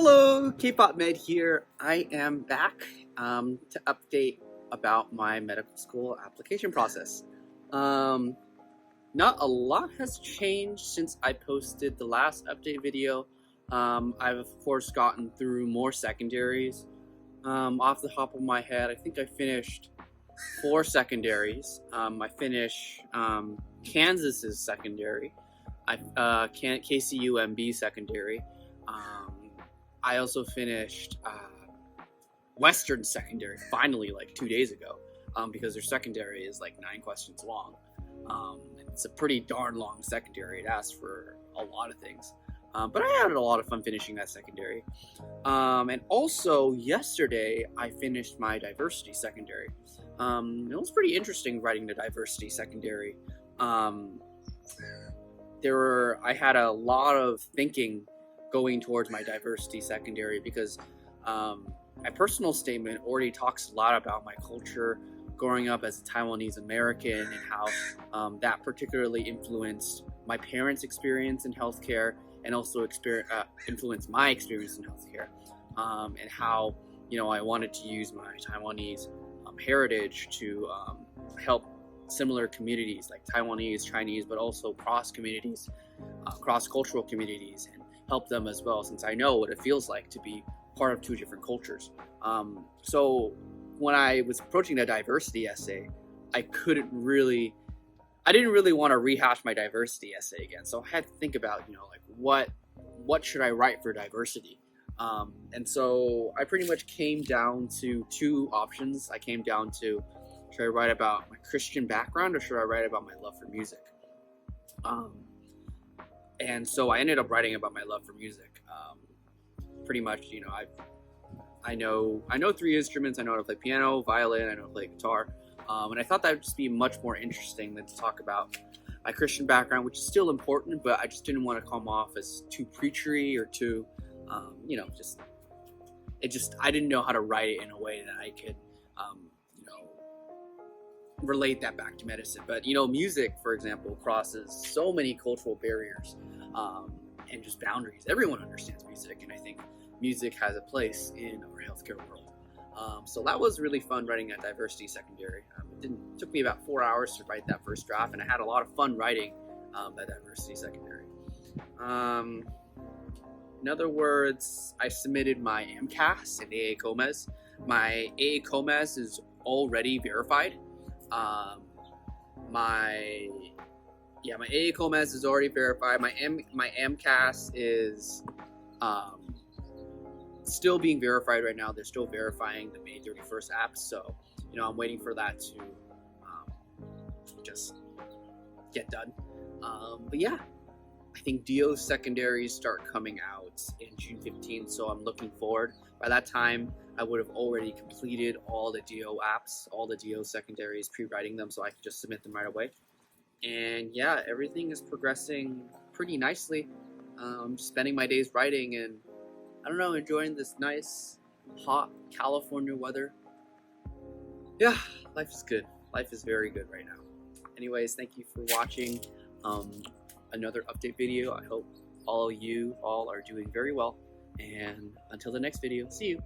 Hello, K-pop Med here. I am back to update about my medical school application process. Not a lot has changed since I posted the last update video. I've of course gotten through more secondaries. Off the top of my head, I think I finished 4 secondaries. I finished Kansas's secondary. KCUMB secondary. I also finished Western secondary finally like 2 days ago because their secondary is like 9 questions long. It's a pretty darn long secondary. It asks for a lot of things. But I had a lot of fun finishing that secondary. And also yesterday I finished my diversity secondary. It was pretty interesting writing the diversity secondary. I had a lot of thinking going towards my diversity secondary because my personal statement already talks a lot about my culture growing up as a Taiwanese American and how that particularly influenced my parents' experience in healthcare and also influenced my experience in healthcare, and how I wanted to use my Taiwanese heritage to help similar communities like Taiwanese, Chinese, but also cross-communities, cross-cultural communities, and help them as well, since I know what it feels like to be part of 2 different cultures. So when I was approaching the diversity essay, I didn't really want to rehash my diversity essay again. So I had to think about, like what should I write for diversity? And so I pretty much came down to 2 options. I came down to, should I write about my Christian background or should I write about my love for music? And so I ended up writing about my love for music. Pretty much, I know 3 instruments. I know how to play piano, violin, I know how to play guitar. And I thought that would just be much more interesting than to talk about my Christian background, which is still important, but I just didn't want to come off as too preachery or too, I didn't know how to write it in a way that I could, relate that back to medicine. But music, for example, crosses so many cultural barriers and just boundaries. Everyone understands music, and I think music has a place in our healthcare world. So that was really fun writing that diversity secondary. It took me about 4 hours to write that first draft, and I had a lot of fun writing that diversity secondary. In other words, I submitted my MCAS and AA Comes. My AA Comes is already verified. My AA Comes is already verified. My MCAS is still being verified right now. They're still verifying the May 31st apps, so I'm waiting for that to just get done. But yeah, I think DO secondaries start coming out in June 15th, so I'm looking forward. By that time, I would have already completed all the DO apps, all the DO secondaries, pre-writing them, so I can just submit them right away. And yeah, everything is progressing pretty nicely. Just spending my days writing and, I don't know, enjoying this nice, hot California weather. Yeah, life is good. Life is very good right now. Anyways, thank you for watching another update video. I hope all of you are doing very well. And until the next video, see you.